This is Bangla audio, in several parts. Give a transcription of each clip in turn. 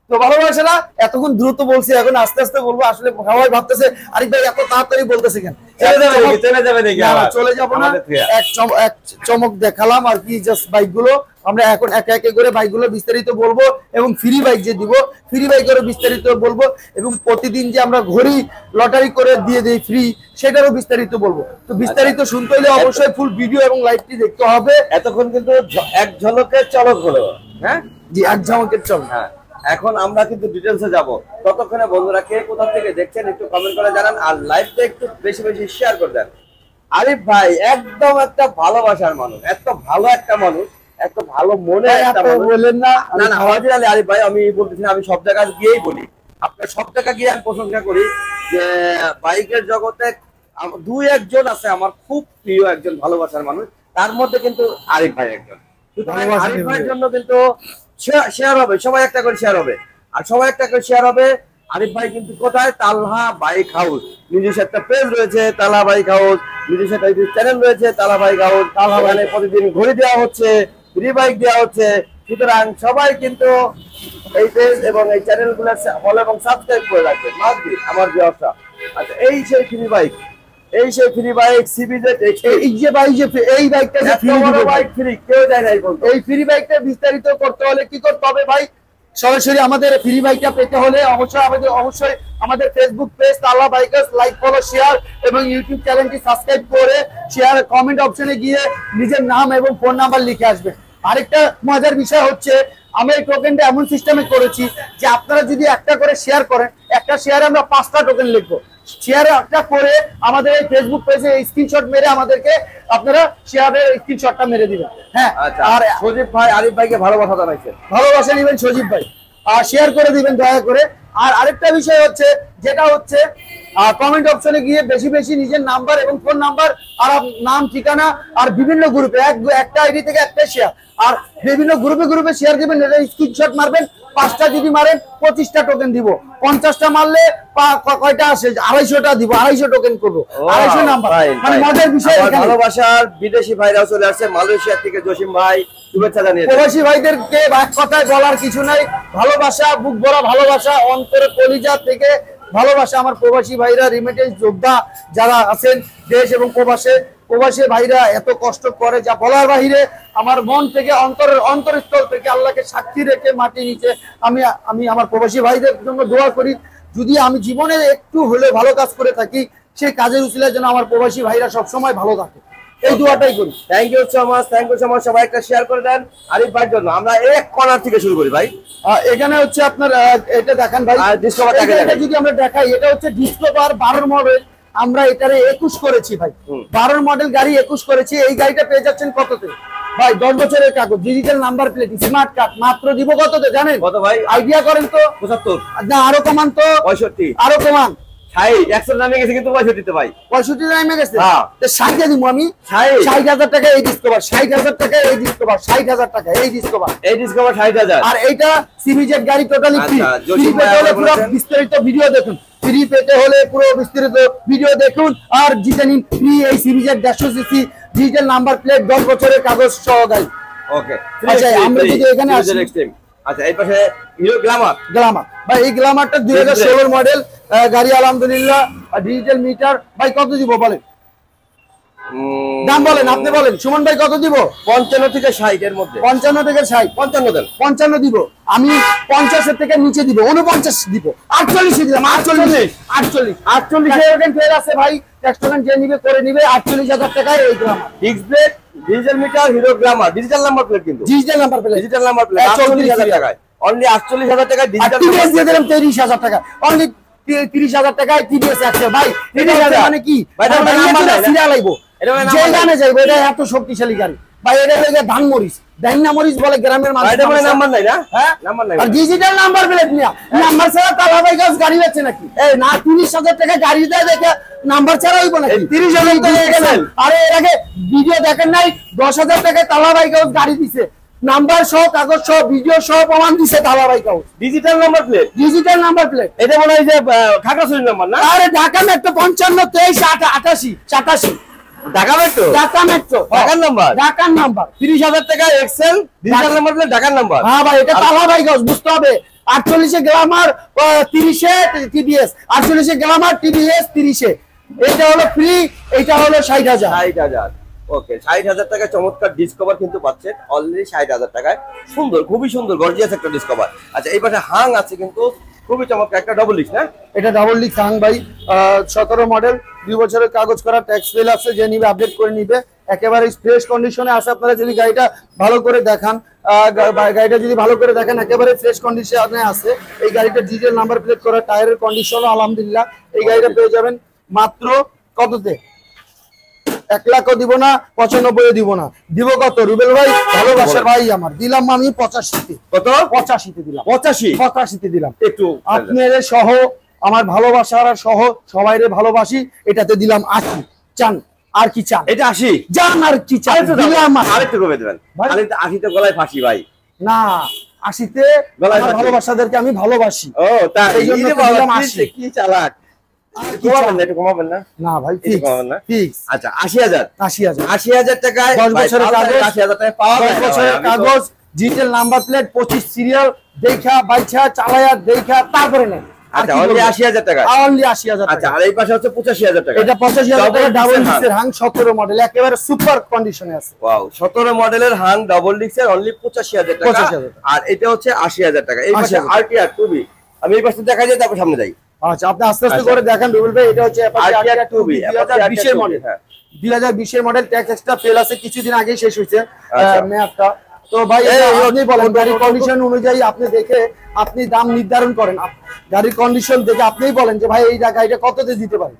তো ভালোবাসারা এতক্ষণ দ্রুত বলছি, এখন আস্তে আস্তে বলবো। আসলে সবাই ভাবতেছে আরিফ ভাই এত তাড়াতাড়ি বলতেছে কেন? চলে যাবো না, এক চমক দেখালাম আর কি। জাস্ট বাইকগুলো আমরা এখন একে একে করে বাইকগুলো বিস্তারিত বলবো, এবং ফ্রি বাইক যে দিব ফ্রি বাইকেরও বিস্তারিত বলবো, এবং প্রতিদিন যে আমরা ঘড়ি লটারি করে দিয়ে দিই ফ্রি, সেটারও বিস্তারিত বলবো। তো বিস্তারিত শুনতে হলে অবশ্যই ফুল ভিডিও এবং লাইভটি দেখতে হবে। এতক্ষণ কিন্তু এক ঝলকের চলক হলো, হ্যাঁ জি, এক ঝলকের চলক। হ্যাঁ, এখন আমরা কিন্তু ডিটেইলসে যাব। ততক্ষণে বন্ধুরা কে কোথা থেকে দেখছেন একটু কমেন্ট করে জানান, আর লাইভটা একটু বেশি বেশি শেয়ার করে দেন। আরিফ ভাই একদম একটা ভালোবাসার মানুষ, এত ভালো একটা মানুষ, এত ভালো মনে একটা মানুষ। বলেন না না না, অরিজিনালি আরিফ ভাই আমি বলতেছি না, আমি সব জায়গায় গিয়েই বলি, আপনার সব জায়গায় গিয়ে আমি প্রশংসা করি যে বাইকের জগতে দুই একজন আছে আমার খুব প্রিয় একজন ভালোবাসার মানুষ, তার মধ্যে কিন্তু আরিফ ভাই একজন। আরিফ ভাইয়ের জন্য কিন্তু শেয়ার হবে, সবাই একটা করে শেয়ার হবে, আর সবাই একটা করে শেয়ার হবে। আরিফ ভাই কিন্তু কোথায়? তালহা বাইক হাউস, নিজস্ব একটা পেজ রয়েছে তালহা বাইক হাউস, নিজস্ব একটা ইউটিউব চ্যানেল রয়েছে তালহা বাইক হাউস। তালহা বাইকে প্রতিদিন ঘড়ি দেওয়া হচ্ছে, ফ্রি বাইক দেওয়া হচ্ছে। সুতরাং সবাই কিন্তু এই পেজ এবং এই চ্যানেলগুলো ফলো এবং সাবস্ক্রাইব করে রাখবেন। মাসবি আমার ব্যবসা। আচ্ছা, এই সেই ফ্রি বাইক, এই সেই ফ্রি বাইক সিবিজেড, এই যে ভাই যে এই বাইকটা যে ফ্রি বাইক ফ্রি কেউ দেয় না। এই ফ্রি বাইকটা বিস্তারিত করতে হলে কি করতে হবে ভাই? সরাসরি আমাদের ফ্রি বাইকটা পেতে হলে অবশ্যই আমাদের ফেসবুক পেজ তালহা বাইকার্স লাইক ফলো শেয়ার এবং ইউটিউব চ্যানেলটি সাবস্ক্রাইব করে শেয়ার কমেন্ট অপশনে গিয়ে নিজের নাম এবং ফোন নাম্বার লিখে আসবেন। আরেকটা মজার বিষয় হচ্ছে, আমি এই টোকেনটা এমন সিস্টেমে করেছি যে আপনারা যদি একটা করে শেয়ার করেন, একটা শেয়ারে আমরা 5টা টোকেন লিখবো। শেয়ারে একটা করে আমাদের এই ফেসবুক পেজে স্ক্রিনশট মেরে আমাদেরকে আপনারা শেয়ারের স্ক্রিনশটটা মেরে দিবেন। হ্যাঁ, আর সজীব ভাই আরিফ ভাইকে ভালোবাসা জানাইছেন, ভালোবাসা দিবেন সজীব ভাই, আর শেয়ার করে দিবেন দয়া করে। আর আরেকটা বিষয় হচ্ছে, যেটা হচ্ছে কমেন্ট অপশনে গিয়ে বেশি বেশি নিজের নাম্বার এবং ফোন নাম্বার আর নাম ঠিকানা আর বিভিন্ন গ্রুপে একটা আইডি থেকে একটা শেয়ার, আর বিভিন্ন গ্রুপে শেয়ার দিবেন, স্ক্রিনশট মারবেন। 5টা যদি মারেন 25টা টোকেন দিব, 50টা মারলে কয়টা আসে? 250টা দিব, 250 টোকেন করবো, 250 নাম্বার। মানে মজার বিষয়, ভালোবাসার বিদেশি ভাইরাও চলে আসছে মালয়েশিয়া থেকে। জসিম ভাই শুভেচ্ছা জানিয়েছেন। প্রবাসী ভাইদেরকে এক কথায় বলার কিছু নাই, ভালোবাসা, বুক ভরা ভালোবাসা, অন্তরে কলিজা থেকে ভালোবাসা। আমার প্রবাসী ভাইরা, রিমিটেন্স যোদ্ধা যারা আছেন দেশ এবং প্রবাসী ভাইরা এত কষ্ট করে যা বলার বাহিরে। আমার মন থেকে অন্তরস্থল থেকে আল্লাহকে সাক্ষী রেখে মাটি নিচে আমি আমার প্রবাসী ভাইদের জন্য দোয়া করি। যদি আমি জীবনে একটু হলে ভালো কাজ করে থাকি, সেই কাজের উসিলায় যেন আমার প্রবাসী ভাইরা সবসময় ভালো থাকে, এই দোয়াটাই করি। থ্যাংক ইউ সো মাচ, সবাই একটা শেয়ার করে দেন আরিফ ভাইয়ের জন্য। আমরা এক কর্নার থেকে শুরু করি ভাই। এখানে হচ্ছে আপনার এটা দেখেন ভাই, যদি আমরা দেখাই, এটা হচ্ছে ডিসকভার 12 মডেল। আমরা এটারে 21 করেছি ভাই, 12 মডেল গাড়ি 21 করেছি। এই গাড়িটা পেয়ে যাচ্ছেন কততে ভাই? 10 বছরের কাগজ, digital number plate, smart card. মাত্র দিব কততে জানেন? কত ভাই? আইডিয়া করেন তো। 75 না, আরো কমান তো। 65, আরো কমান। 100 নামে গেছে কিন্তু 65 ভাই। 65 নামে গেছে। হ্যাঁ, 60 দিব আমি। 60,000 টাকা এই ডিসকভার, 60,000 টাকা এই ডিসকভার, 60,000 টাকা এই ডিসকভার, 60,000। আর এইটা সিবিজেড গাড়ি টোটালি ফ্রি। পুরো বিস্তারিত ভিডিও দেখুন, ফ্রি পেতে হলে পুরো বিস্তারিত ভিডিও দেখুন, আর জিতে নিন ফ্রি এই CBZ 150 CC digital number plate 10 বছরের কাগজ সহ গাড়ি। ওকে, আচ্ছা আমরা যদি এখানে আসি, আচ্ছা এই পাশে হিরো গ্ল্যামার ভাই, এই গ্ল্যামারটা 2016 মডেল গাড়ি, আলহামদুলিল্লাহ। ডিজিটাল মিটার ভাই, কত দিব বলেন? দাম বলেন, আপনি বলেন সুমন ভাই, কত দিব? 55 থেকে 60 এর মধ্যে। 55 থেকে 60, 55 দেন। 55 দিব আমি, 50 এর থেকে নিচে দিব, 49 দিব, 48 দিলাম। 48 ফের আছে ভাই, টেক্সটোমেন্ট যে নিবে করে নিবে। 48,000 টাকায় এই Glamour fix plate, digital meter, hero Glamour, digital number plate, কিন্তু ডিজিটাল নাম্বার প্লেট 48,000 টাকায়, অনলি 48,000 টাকায় ডিজিটাল টিভিএস দিয়ে দিলাম 23,000 টাকা, অনলি 30,000 টাকায় টিভিএস আছে ভাই। এটা মানে কি ভাই? এটা নাম্বার সিরিয়াল আইবো, যে গানে যাইবো, এটা এত শক্তিশালী গাড়ি ভাই। এটা হলো ধানমরিচ, ডাইনামরিচ বলে গ্রামের মানুষ। এটা মানে নাম্বার নাই না? হ্যাঁ, নাম্বার নাই। আর ডিজিটাল নাম্বার প্লেট নিয়া নাম্বার ছাড়া তালহা ভাই গাছ গাড়ি বেচে নাকি? এই না, 30,000 টাকা গাড়ি দেয় দেখে নাম্বার ছাড়া হইব নাকি? 30,000 টাকা গেলেন। আরে এর আগে ভিডিও দেখেন নাই? 10,000 টাকায় তালহা ভাই গাছ গাড়ি দিছে, নাম্বার সহ, কাগজ সহ, ভিডিও সহ প্রমাণ দিছে তালহা ভাই গাছ। Digital number plate, digital number plate. এটা মনে হয় যে খাগড়াছড়ি নাম্বার না? আরে Dhaka metro 55 23 88 87, Dhaka metro, Dhaka metro, ঢাকার নাম্বার, ঢাকার নাম্বার। 30,000 টাকা এক্সেল ডিজিটাল নাম্বার প্লেট, ঢাকার নাম্বার। হ্যাঁ ভাই, এটা তালহা ভাই গাছ, বুঝতে হবে। 48 গ্ল্যামার 30 টিভিএস, 48 গ্ল্যামার টিভিএস 30, এটা হলো ফ্রি, এটা হলো 60,000। 60,000 ওকে, 60,000 টাকায় চমৎকার ডিসকভার কিন্তু পাচ্ছেন অলরেডি 60,000 টাকায়। সুন্দর, খুবই সুন্দর গর্জিয়াস একটা ডিসকভার। আচ্ছা এই পাশে হাং আছে কিন্তু খুবই চমৎকার একটা ডাবল ডিস্ক, না এটা ডাবল ডিস্ক হাং ভাই, 17 মডেল, 2 বছরের কাগজ করা, ট্যাক্স ফেল আছে, যে নিবে আপডেট করে নিবে, একেবারে ফ্রেশ কন্ডিশনে আছে। আপনারা যদি গাড়িটা ভালো করে দেখান, গাড়িটা যদি ভালো করে দেখেন একেবারে ফ্রেশ কন্ডিশনে আছে। এই গাড়িটা ডিজিটাল নাম্বার প্লেট করা, টায়ারের কন্ডিশন আলহামদুলিল্লাহ। এই গাড়িটা পেয়ে যাবেন মাত্র কততে? 1 লাখও দিব না, 95 দিব না, দিব কত রুবেল ভাই? ভালোবাসার ভাই আমার, দিলাম আমি 85তে। কত? 85তে দিলাম। 85তে দিলাম। একটু আপনাদের সহ আমার ভালোবাসার সহ সবাইরে ভালোবাসি, এটাতে দিলাম 80। চান আর কি চান? এটা 80 জান আর কি চান? দিলাম আরেকটু কমে দেবেন ভাই, 80তে গলায় ফাঁসি ভাই। না, 80তে আমার ভালোবাসাদেরকে আমি ভালোবাসি। ও তাই, এই জন্য দিলাম 80। কি চালাক, কমাবেন না? একটু কমাবেন না? না ভাই ফিক্স। আচ্ছা 80,000 80,000 টাকায় 10 বছরের কাগজ, 80,000 টাকায় পাওয়া যায়। 10 বছরের কাগজ, ডিজিটাল নাম্বার প্লেট, 25 সিরিয়াল, দেখা বাইছা চালায়া দেখা তারপরে নেন। আচ্ছা অনলি 80,000 টাকা, অনলি 80,000 টাকা। আচ্ছা আর এই পাশে হচ্ছে 85,000 টাকা। এটা 85,000 টাকা ডাবল ডিস্কের হাং, 17 মডেল, একেবারে সুপার কন্ডিশনে আছে। ওয়াও, 17 মডেলের হাং ডাবল ডিস্কের অনলি 85,000 টাকা। আর এটা হচ্ছে 80,000 টাকা। এই পাশে আরটিআর 2B, আমি এই পাশে দেখা যায়, তারপর সামনে যাই। আচ্ছা আপনি আস্তে আস্তে করে দেখেন রুবেল ভাই। এটা হচ্ছে আরটিআর 2B 2020 এর মডেল, 2020 এর মডেল, ট্যাক্স এক্সট্রা ফেল আছে, কিছুদিন আগেই শেষ হয়েছে মেয়াদটা। তো ভাই আপনি বলেন, গাড়ির কন্ডিশন অনুযায়ী আপনি দেখে আপনি দাম নির্ধারণ করেন। গাড়ির কন্ডিশন দেখে আপনিই বলেন যে ভাই এই গাড়িটা কততে দিতে পারেন,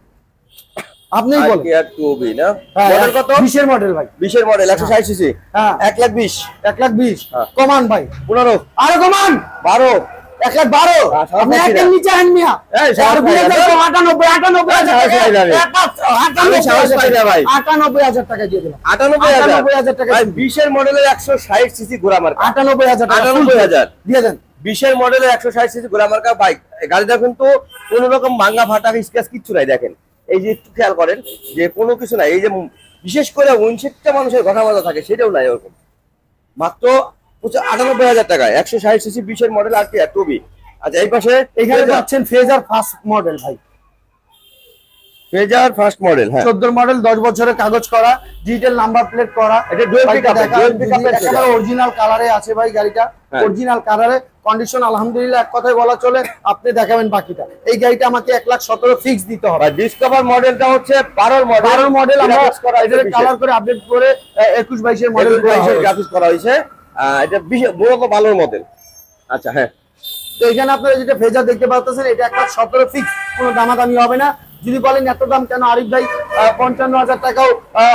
আপনিই বলেন। আরটিআর 2B না, মডেল কত? 20 এর মডেল ভাই, 20 এর মডেল, 160 সিসি, হ্যাঁ 1,20,000, 1,20,000 কমান ভাই, 15, আরে কমান 12, 1,12,000 আপনি একের নিচে আন মিয়া। এই সাহস পাই না। 98,000 টাকা দিয়ে দিলাম। 98,000 টাকা ভাই। 20 এর মডেলের 160 সিসি ঘোড়া মার্কা, 98,000 টাকা 98,000 দিয়ে দেন। 20 এর মডেলের 160 সিসি ঘোড়া মার্কা বাইক। গাড়িটা কিন্তু কোনো রকম ভাঙা ফাটা স্ক্র্যাচ কিচ্ছু নাই। দেখেন এই যে একটু খেয়াল করেন যে কোনো কিছু নাই। এই যে বিশেষ করে উইন্ডশিটটা মানুষের ঘটা মাজা থাকে, সেটাও নাই ওরকম। মাত্র 98,000 টাকায় 160 সিসি 20 এর মডেল আরটিআর 2B। আচ্ছা এই পাশে এখানে পাচ্ছেন ফেজার ফার্স্ট মডেল ভাই, ফেজার ফার্স্ট মডেল, হ্যাঁ 14 মডেল, 10 বছরের কাগজ করা, ডিজিটাল নাম্বার প্লেট করা, এটা ডুয়াল পিকআপ, একেবারে অরিজিনাল কালারে আছে ভাই গাড়িটা, অরিজিনাল কালারে, কন্ডিশন আলহামদুলিল্লাহ এক কথায় বলা চলে। আপনি দেখাবেন বাকিটা। এই গাড়িটা আমাকে 1,17,000 ফিক্স দিতে হবে। আর ডিসকভার মডেলটা হচ্ছে 12 মডেল, আমরা এটাকে কালার করে আপডেট করে 21-22 এর মডেল গ্রাফিক্স করা হয়েছে। এটা মূলত ভালো মডেল। আচ্ছা হ্যাঁ, তো এখানে আপনারা যেটা ফেজার দেখতে পাচ্ছেন, এটা 1,17,000 ফিক্স, কোনো দামাদামি হবে না। যদি বলেন এত দাম কেন আরিফ ভাই, 55,000 টাকাও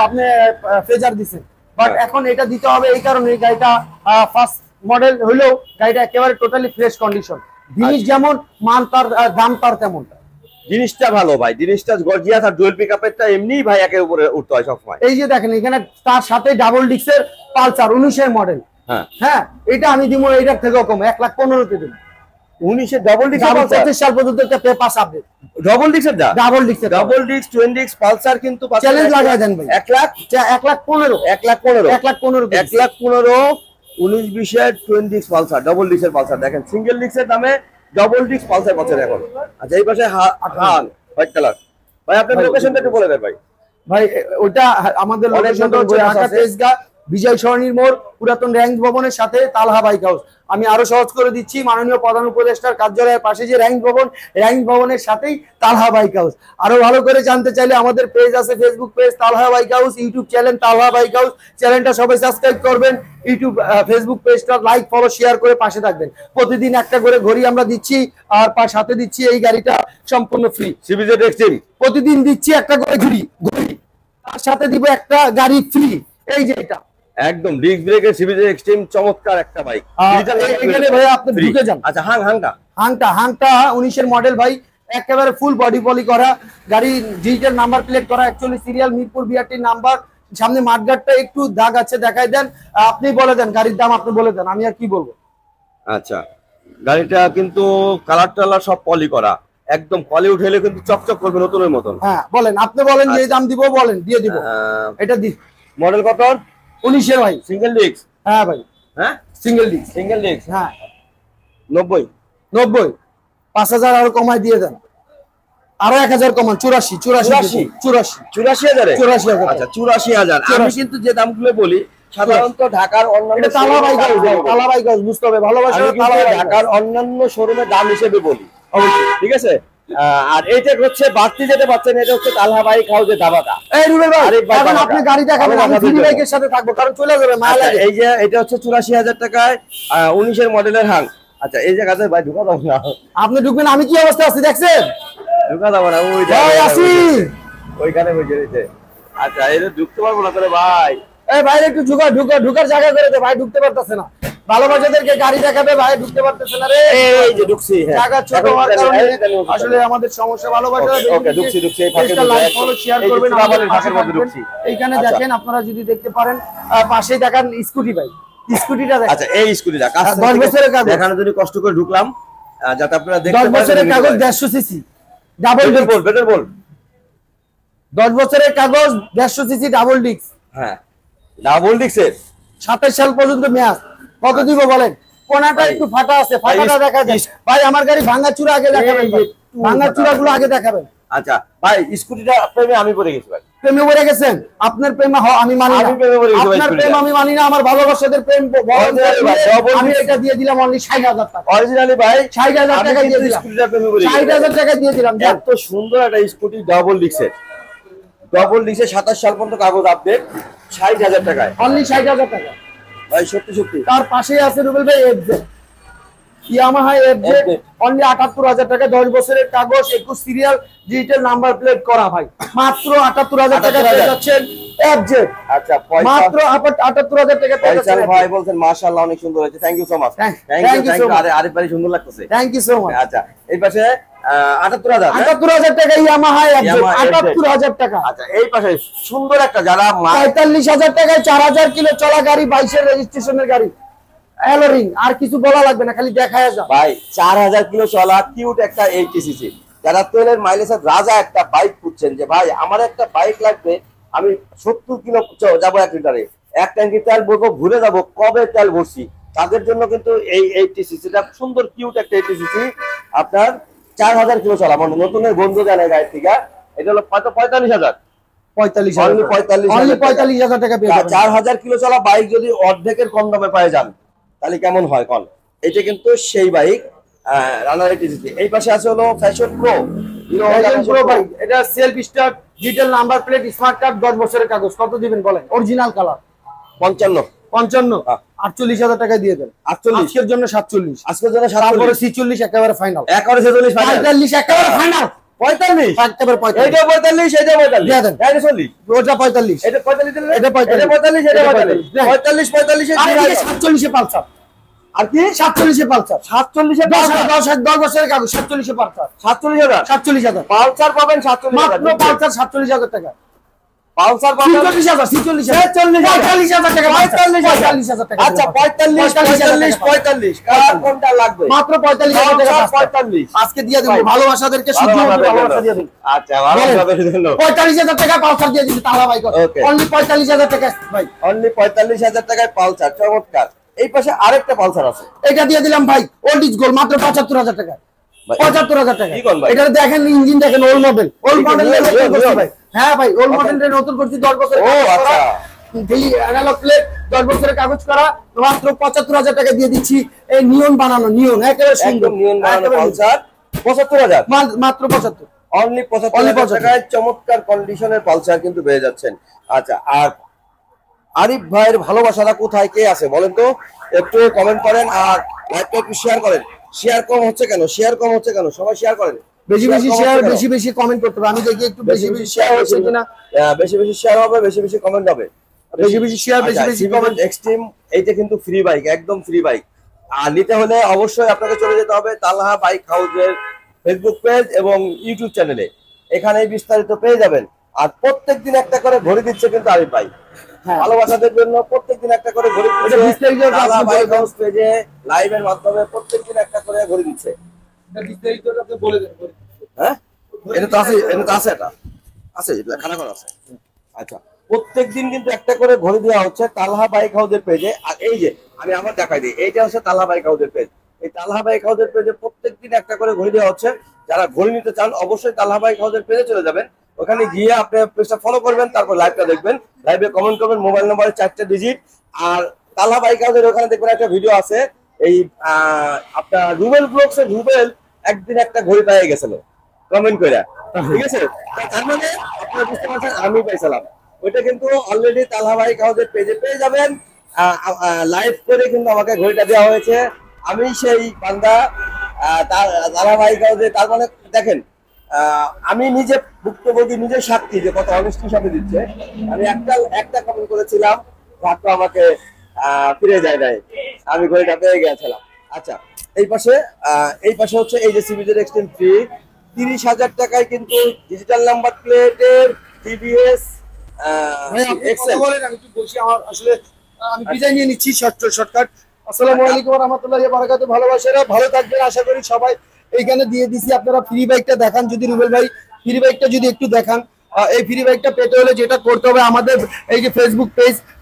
আপনি ফেজার দিচ্ছেন, বাট এখন এটা দিতে হবে এই কারণে এই গাড়িটা ফার্স্ট মডেল হলেও গাড়িটা একেবারে টোটালি ফ্রেশ কন্ডিশন। জিনিস যেমন মান তার দাম তার তেমন। জিনিসটা ভালো ভাই, জিনিসটা গর্জিয়াস। আর ডুয়াল পিকআপেরটা এমনিই ভাই একের উপরে উঠতে হয় সবসময়। এই যে দেখেন এখানে তার সাথে ডাবল ডিস্কের পালসার 19 এর মডেল, হ্যাঁ এটা আমি দিব এটার থেকেও কম, 1,15,000 দেব। 19 এর ডাবল ডিস্ক, 25 সাল পর্যন্ত একটা পেপার আপডেট ডাবল ডিস্কের দা, double disc twin disc Pulsar কিন্তু চ্যালেঞ্জ লাগায় দেন ভাই। 1,15,000 19-20 এর টুইন ডিস্ক পালসার, ডাবল ডিস্কের পালসার। দেখেন সিঙ্গেল ডিস্কের দামে ডাবল ডিস্ক পালসার পাচ্ছেন এখন। আচ্ছা এই পাশে হান হোয়াইট কালার ভাই, আপনার লোকেশনটা একটু বলে দেন ভাই। ভাই ওটা আমাদের লোকেশনটা হচ্ছে ঢাকা তেজগাঁ বিজয় সরণির মোড়, পুরাতন র্যাঙ্ক ভবনের সাথে তালহা বাইক হাউস। আমি আরো সহজ করে দিচ্ছি, মাননীয় প্রধান উপদেষ্টার কার্যালয়ের পাশে যে র্যাঙ্ক ভবনের সাথেই তালহা বাইক হাউস। আরো ভালো করে জানতে চাইলে আমাদের পেজ আছে, ফেসবুক পেজ তালহা বাইক হাউস, ইউটিউব চ্যানেল তালহা বাইক হাউস। চ্যানেলটা সবাই সাবস্ক্রাইব করবেন, ইউটিউব ফেসবুক পেজটা লাইক ফলো শেয়ার করে পাশে থাকবেন। প্রতিদিন একটা করে ঘড়ি আমরা দিচ্ছি, আর সাথে দিচ্ছি এই গাড়িটা সম্পূর্ণ ফ্রি। সিবিজেড এক্সট্রিম প্রতিদিন দিচ্ছি একটা করে ঘড়ি, তার সাথে দিব একটা গাড়ি ফ্রি। এই যে এটা একদম ডিস্ক ব্রেকের সিবিজেড এক্সট্রিম, চমৎকার একটা বাইক। এখানে ভাই আপনি ঢুকে যান। আচ্ছা হাংটা 19 এর মডেল ভাই, একেবারে ফুল বডি পলি করা গাড়ি, ডিজিটাল নাম্বার প্লেট করা, 41 সিরিয়াল, মিরপুর বিআরটি নাম্বার। সামনে মাঠগাটটা একটু দাগ আছে, দেখাই দেন। আপনি বলে দেন গাড়ির দাম, আপনি বলে দেন, আমি আর কি বলবো। আচ্ছা গাড়িটা কিন্তু কালার টালার সব পলি করা, একদম পলি উঠেলে কিন্তু চকচক করবে নতুনের মতন। হ্যাঁ বলেন, আপনি বলেন যে দাম দিব, বলেন দিয়ে দিব। এটা দি মডেল কত? 19 এর ভাই, সিঙ্গেল ডিস্ক। হ্যাঁ ভাই, হ্যাঁ সিঙ্গেল ডিস্ক, হ্যাঁ 90 90, 5000 আরো কমায় দিয়ে দেন, আরো 1000 কমান, 84, 84, 84,000 84,000। আচ্ছা 84,000। আমি কিন্তু যে দামগুলো বলি সাধারণত ঢাকার অন্যান্য তালাবাই গাছ বুঝতে হবে, ভালোবাসা ঢাকার অন্যান্য শোরুমের দাম হিসেবে বলি অবশ্যই, ঠিক আছে। আর এইটা হচ্ছে বাড়তি যেটা পাচ্ছেন, এটা হচ্ছে তালহা বাইক হাউসের ধামাকা। এই রুবেল ভাই, এখন আপনি গাড়ি দেখাবেন, আমি ফ্রি বাইকের সাথে থাকবো, কারণ চলে যাবে মায়া লাগে। এই যে এটা হচ্ছে 84,000 টাকায় 19 এর মডেলের হাং। আচ্ছা এই জায়গাতে ভাই ঢুকা দাও না, আপনি ঢুকবেন, আমি কি অবস্থা আছি দেখছেন? ঢুকা দাও না, ওই ভাই আসি ওইখানে বসে রয়েছে। আচ্ছা এটা ঢুকতে পারবো না করে ভাই, এই ভাই একটু ঢুকার জায়গা করে দে ভাই, ঢুকতে পারতেছে না, ভালোবাসাদেরকে গাড়ি দেখাবে ভাই, ঢুকতে পারতেছে না রে। এই যে ঢুকছি, হ্যাঁ জায়গা ছোট হওয়ার কারণে আসলে আমাদের সমস্যা। ভালোবাসা ওকে ঢুকছি এই ফাঁকে লাইক ফলো শেয়ার করবেন, আমাদের ফাঁকের মধ্যে ঢুকছি। এইখানে দেখেন, আপনারা যদি দেখতে পারেন পাশেই দেখেন স্কুটি ভাই, স্কুটিটা দেখেন। আচ্ছা এই স্কুটিটা 10 বছরের কাগজ, দেখানোর জন্য কষ্ট করে ঢুকলাম যাতে আপনারা দেখতে 10 বছরের কাগজ 150 সিসি ডাবল ডিস্ক, বেটার বল 10 বছরের কাগজ 150 সিসি ডাবল ডিস্ক, হ্যাঁ ডাবল ডিস্কের 27 সাল পর্যন্ত মেয়াদ। কত দিব বলেন? কোনাটা একটু ফাটা আছে, ফাটাটা দেখা যায় ভাই। আমার গাড়ি ভাঙা চূড়া আগে দেখাবেন, ভাঙা চূড়াগুলো আগে দেখাবেন। আচ্ছা ভাই স্কুটিটা প্রেমে আমি পড়ে গেছি ভাই। প্রেমে পড়ে গেছেন? আপনার প্রেম আমি মানি না, আমি প্রেমে পড়ে গেছি ভাই। আপনার প্রেম আমি মানি না, আমার ভালোবাসাদের প্রেম আমি এটা দিয়ে দিলাম অনলি 60,000 টাকা। অরিজিনালি ভাই 60,000 টাকা দিয়ে দিলাম, স্কুটিটা প্রেমে পড়ে গেছি 60,000 টাকা দিয়ে দিলাম। এত সুন্দর একটা স্কুটি ডাবল ডিস্কের 27 সাল পর্যন্ত কাগজ আপডেট 60,000 টাকায়, অনলি 60,000 টাকা ভাই সত্যি সত্যি। তার পাশেই আছে রুবেল ভাই এফজেড, ইয়ামাহা এফজেড, অনলি 78,000 টাকা, 10 বছরের কাগজ, 21 সিরিয়াল, ডিজিটাল নাম্বার প্লেট করা ভাই, মাত্র 78,000 টাকা পেয়ে যাচ্ছেন এফজেড। আচ্ছা মাত্র 78,000 টাকা পেয়ে যাচ্ছেন ভাই। বলছেন মাশাআল্লাহ অনেক সুন্দর হয়েছে, thank you so much, thank you. আরে আরিফ ভাই সুন্দর লাগতেছে, থ্যাংক ইউ সো মাচ। আচ্ছা এই পাশে 78,000 টাকা ইয়ামাহা এফজেড, 78,000 টাকা। আচ্ছা এই পাশে সুন্দর একটা যারা 45,000 টাকায় 4,000 কিলো চলা গাড়ি, 22 এর রেজিস্ট্রেশনের গাড়ি, অ্যালোরিং, আর কিছু বলা লাগবে না, খালি দেখায় যা ভাই 4,000 কিলো চলা কিউট একটা 80 সিসি। যারা তেলের মাইলেজের রাজা একটা বাইক খুঁজছেন যে ভাই আমার একটা বাইক লাগবে, আমি 70 কিলো যাবো 1 লিটারে, 1 ট্যাঙ্কি তেল ভরবো, ঘুরে যাবো, কবে তেল ভরছি, তাদের জন্য কিন্তু এই 80 সিসিটা সুন্দর কিউট একটা 80 সিসি আপনার 4,000 কিলো চলা, মানে নতুনের বন্ধু জানে গাড়ি থেকে। এটা হলো 45,000, 45,000 টাকা পেয়ে যাবেন। 4,000 কিলো চলা বাইক যদি অর্ধেকের কম দামে পাই যান তাহলে কেমন হয় কোন? এটা কিন্তু সেই বাইক রানার 80 সিসি। এই পাশে আছে হলো ফ্যাশন প্রো, বাইক, এটা self start, digital number plate, smart card, 10 বছরের কাগজ। কত দিবেন বলেন? অরিজিনাল কালার 55, 48,000 টাকা দিয়ে দেন। 48 আজকের জন্য 47, আজকের জন্য তারপরে 46 একেবারে ফাইনাল, একেবারে 46 ফাইনাল, 45 একেবারে ফাইনাল, 45 একেবারে 45, এটা 45, এটা 45 দিয়ে দেন। এটা 40, ওটা 45, এটা 45, এটা 45, এটা 45, এটা 45, 45 45 আর এদিকে 47 এ পালসার, আর কি 47 এ পালসার, 47 এ 10 বছরের কাগজ, 47 এ পালসার, 47,000, 47,000 পালসার পাবেন 47,000, মাত্র পালসার 47,000 টাকা, পালসার পাবেন 46,000, 46,000 টাকা, 45,000 টাকা। আচ্ছা 45 কার কোনটা লাগবে? মাত্র 45,000 টাকা, 45 আজকে দিয়ে দেব। ভালোবাসাদেরকে শুধু ভালোবাসা দিয়ে দেব। আচ্ছা ভালোভাবে দিন। 45,000 টাকা পালসার দিয়ে দিচ্ছি তাহলে ভাই, অনলি 45,000 টাকা ভাই, অনলি 45,000 টাকায় পালসার, চমৎকার। এই পাশে আরেকটা পালসার আছে, এটা দিয়ে দিলাম ভাই, ওল্ড ইজ গোল্ড, মাত্র 75,000 টাকা, 75,000 টাকা। কি কোন ভাই? এটা দেখেন, ইঞ্জিন দেখেন, ওল্ড মডেল, ওল্ড মডেল ভাই। হ্যাঁ ভাই, ওল্ড মডেলটা নতুন করছি, 10 বছর। ও আচ্ছা, এই অ্যানালগ প্লেট, 10 বছরের কাগজ করা, মাত্র 75,000 টাকা দিয়ে দিচ্ছি। এই নিয়ন বানানো, নিয়ন একেবারে সুন্দর, একদম নিয়ন বানানো পালসার 75,000, মাত্র 75, অনলি 75,000 টাকায় চমৎকার কন্ডিশনের পালসার কিন্তু পেয়ে যাচ্ছেন। আচ্ছা আর আরিফ ভাইয়ের ভালোবাসাটা কোথায়, কে আছে বলেন তো, একটু কমেন্ট করেন আর লাইভটা একটু শেয়ার করেন। শেয়ার কম হচ্ছে কেন? সবাই শেয়ার করেন, বেশি বেশি শেয়ার, বেশি বেশি কমেন্ট করতে হবে। আমি দেখি একটু বেশি বেশি শেয়ার হচ্ছে কিনা, বেশি বেশি শেয়ার হবে, বেশি বেশি কমেন্ট হবে, বেশি বেশি শেয়ার, বেশি বেশি কমেন্ট। এক্সট্রিম এইটা কিন্তু ফ্রি বাইক, একদম ফ্রি বাইক। আর নিতে হলে অবশ্যই আপনাকে চলে যেতে হবে তালহা বাইক হাউসের ফেসবুক পেজ এবং ইউটিউব চ্যানেলে, এখানে বিস্তারিত পেয়ে যাবেন। আর প্রত্যেকদিন একটা করে ঘড়ি দিচ্ছে কিন্তু আরিফ ভাই, ভালোবাসাদের জন্য প্রত্যেকদিন একটা করে ঘড়ি দিচ্ছে, তালহা বাইক হাউস পেজে লাইভের মাধ্যমে প্রত্যেকদিন একটা করে ঘড়ি দিচ্ছে। বিস্তারিতটা বলে দেন। হ্যাঁ এটা তো আছে, এটা আছে লেখাটা করা আছে। আচ্ছা প্রত্যেকদিন কিন্তু একটা করে ঘড়ি দেওয়া হচ্ছে তালহা বাইক হাউসের পেজে। আর এই যে আমি আমার দেখাই দিই, এইটা হচ্ছে তালহা বাইক হাউসের পেজ, এই তালহা বাইক হাউসের পেজে প্রত্যেকদিন একটা করে ঘড়ি দেওয়া হচ্ছে। যারা ঘড়ি নিতে চান অবশ্যই তালহা বাইক হাউসের পেজে চলে যাবেন, ওখানে গিয়ে আপনি পেজটা ফলো করবেন, তারপর লাইভটা দেখবেন, লাইভে কমেন্ট করবেন, মোবাইল নম্বরে 4টা ডিজিট। আর তালহা বাইক হাউসের ওখানে দেখবেন একটা ভিডিও আছে, এই আপনার রুবেল ব্লগস এর রুবেল একদিন একটা ঘড়ি পেয়ে গেছিল কমেন্ট করে, ঠিক আছে? তার মানে আপনারা বুঝতে পারছেন আমি পাইছিলাম। ওইটা কিন্তু অলরেডি তালহা বাইক হাউসের পেজে পেয়ে যাবেন। লাইভ করে কিন্তু আমাকে ঘড়িটা দেওয়া হয়েছে, আমি সেই বান্দা তালহা বাইক হাউসে। তার মানে দেখেন আমি নিজে ভুক্তভোগী, নিজে সাক্ষী যে কত অনেস্টির সাথে দিচ্ছে। আমি একটা কমেন্ট করেছিলাম, মাত্র আমাকে ফিরে যায় নাই, আমি ঘড়িটা পেয়ে গিয়েছিলাম। আচ্ছা, এই পাশে হচ্ছে এই যে সিবিজেড এক্সটেন্ড ফ্রি 30,000 টাকায় কিন্তু ডিজিটাল নাম্বার প্লেটের টিভিএস এক্সেল। আমি একটু বলছি, আমার আসলে আমি বিদায় নিয়ে নিচ্ছি শর্টকাট। আসসালামু আলাইকুম ওয়া রাহমাতুল্লাহি ওয়া বারাকাতুহু। ভালোবাসারা ভালো থাকবেন, আশা করি সবাই। এইখানে দিয়ে দিছি, আপনারা ফ্রি বাইকটা দেখান। যদি রুবেল ভাই ফ্রি বাইকটা যদি একটু দেখান, এই ফ্রি বাইকটা পেতে হলে যেটা করতে হবে, আমাদের এই যে ফেসবুক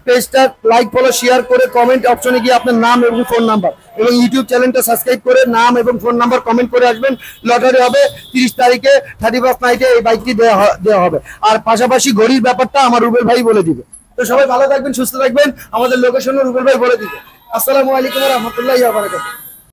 পেজটা লাইক ফলো শেয়ার করে কমেন্ট অপশনে গিয়ে আপনার নাম এবং ফোন নাম্বার এবং ইউটিউব চ্যানেলটা সাবস্ক্রাইব করে নাম এবং ফোন নাম্বার কমেন্ট করে আসবেন। লটারি হবে 30 তারিখে 31 নাইটে এই বাইকটি দেওয়া হবে। আর পাশাপাশি ঘড়ির ব্যাপারটা আমার রুবেল ভাই বলে দিবে। তো সবাই ভালো থাকবেন, সুস্থ থাকবেন, আমাদের লোকেশনও রুবেল ভাই বলে দিবে। আসসালামু আলাইকুম ওয়া রাহমাতুল্লাহি ওয়া বারাকাতুহু।